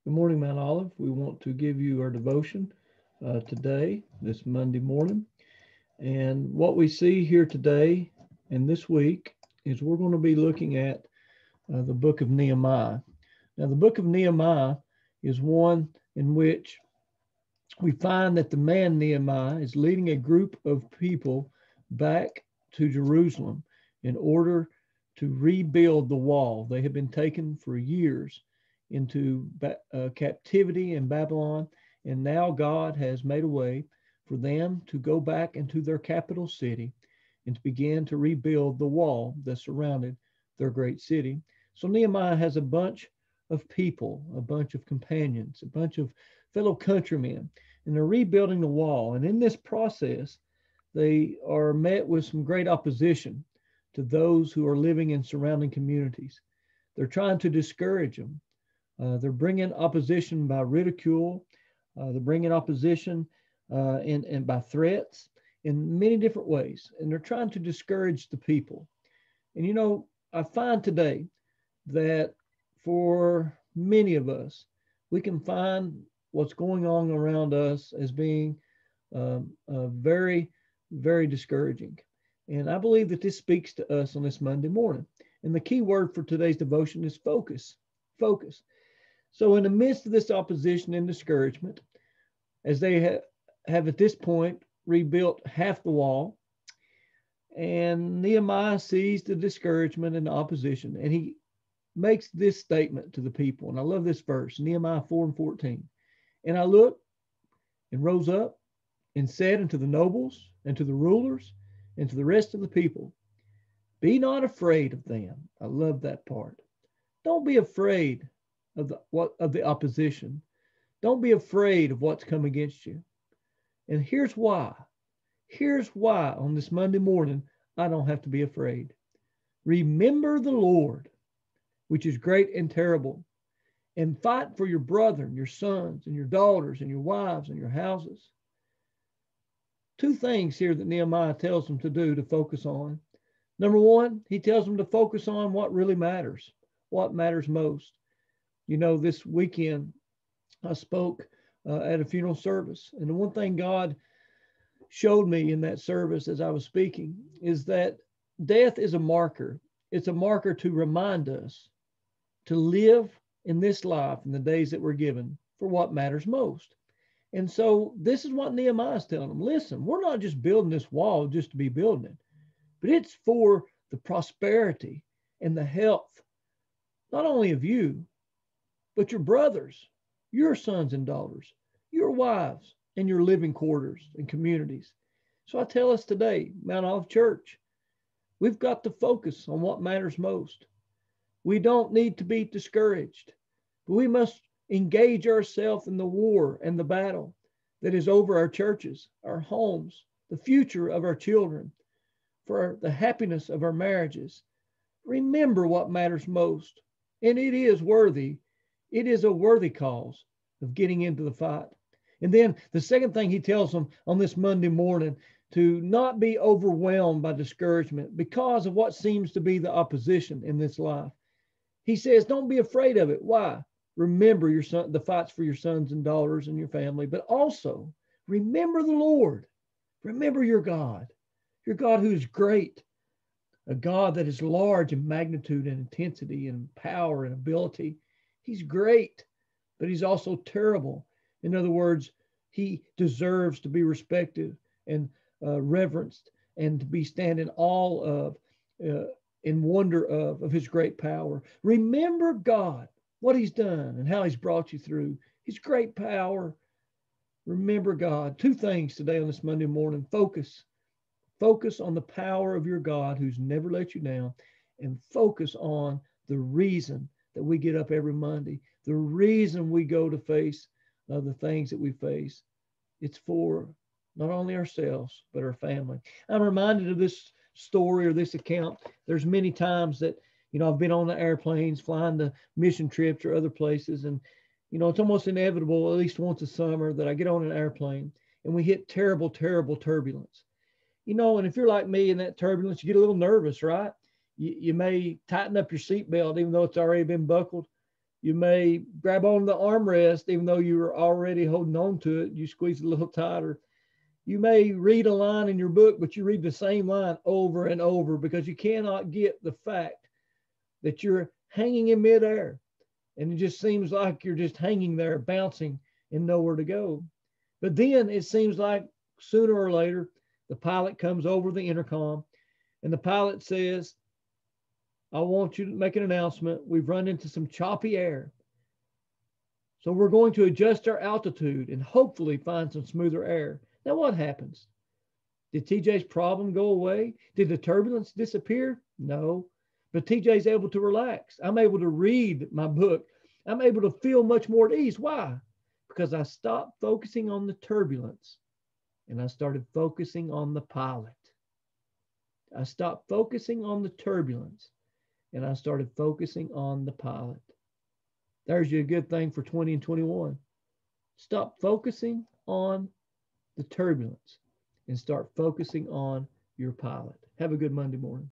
Good morning, Mount Olive. We want to give you our devotion today, this Monday morning. And what we see here today and this week is we're going to be looking at the book of Nehemiah. Now, the book of Nehemiah is one in which we find that the man Nehemiah is leading a group of people back to Jerusalem in order to rebuild the wall. They had been taken for years into captivity in Babylon, and now God has made a way for them to go back into their capital city and to begin to rebuild the wall that surrounded their great city. So Nehemiah has a bunch of people, a bunch of companions, a bunch of fellow countrymen, and they're rebuilding the wall. And in this process, they are met with some great opposition to those who are living in surrounding communities. They're trying to discourage them. They're bringing opposition by ridicule. They're bringing opposition and by threats in many different ways. And they're trying to discourage the people. And I find today that for many of us, we can find what's going on around us as being very, very discouraging. And I believe that this speaks to us on this Monday morning. And the key word for today's devotion is focus. Focus. So, in the midst of this opposition and discouragement, as they have at this point rebuilt half the wall, and Nehemiah sees the discouragement and the opposition, and he makes this statement to the people. And I love this verse, Nehemiah 4:14. And I looked and rose up and said unto the nobles and to the rulers and to the rest of the people, be not afraid of them. I love that part. Don't be afraid of the opposition. Don't be afraid of what's come against you. And here's why. Here's why on this Monday morning I don't have to be afraid. Remember the Lord, which is great and terrible, and fight for your brother and your sons and your daughters and your wives and your houses. Two things here that Nehemiah tells them to do, to focus on. Number one, he tells them to focus on what really matters, what matters most. This weekend I spoke at a funeral service, and the one thing God showed me in that service as I was speaking is that death is a marker. It's a marker to remind us to live in this life, in the days that we're given, for what matters most. And so this is what Nehemiah is telling them. Listen, we're not just building this wall just to be building it, but it's for the prosperity and the health, not only of you, but your brothers, your sons and daughters, your wives, and your living quarters and communities. So I tell us today, Mount Olive Church, we've got to focus on what matters most. We don't need to be discouraged, but we must engage ourselves in the war and the battle that is over our churches, our homes, the future of our children, for the happiness of our marriages. Remember what matters most, and it is worthy. It is a worthy cause of getting into the fight. And then the second thing he tells them on this Monday morning, to not be overwhelmed by discouragement because of what seems to be the opposition in this life. He says, don't be afraid of it. Why? Remember the fights for your sons and daughters and your family, but also remember the Lord. Remember your God who is great, a God that is large in magnitude and intensity and power and ability. He's great, but he's also terrible. In other words, he deserves to be respected and reverenced and to be stand in awe of, in wonder of his great power. Remember God, what he's done and how he's brought you through his great power. Remember God. Two things today on this Monday morning. Focus on the power of your God who's never let you down, and focus on the reason that we get up every Monday, the reason we go to face the things that we face. It's for not only ourselves, but our family. I'm reminded of this story or this account. There's many times that, I've been on the airplanes, flying to mission trips or other places. And, it's almost inevitable, at least once a summer, that I get on an airplane and we hit terrible, terrible turbulence. And if you're like me in that turbulence, you get a little nervous, right? You may tighten up your seatbelt, even though it's already been buckled. You may grab on the armrest, even though you were already holding on to it. You squeeze it a little tighter. You may read a line in your book, but you read the same line over and over because you cannot get the fact that you're hanging in midair. And it just seems like you're just hanging there, bouncing and nowhere to go. But then it seems like sooner or later, the pilot comes over the intercom and the pilot says, I want you to make an announcement. We've run into some choppy air. So we're going to adjust our altitude and hopefully find some smoother air. Now what happens? Did TJ's problem go away? Did the turbulence disappear? No. But TJ's able to relax. I'm able to read my book. I'm able to feel much more at ease. Why? Because I stopped focusing on the turbulence and I started focusing on the pilot. I stopped focusing on the turbulence and I started focusing on the pilot. There's you a good thing for 20 and 21. Stop focusing on the turbulence and start focusing on your pilot. Have a good Monday morning.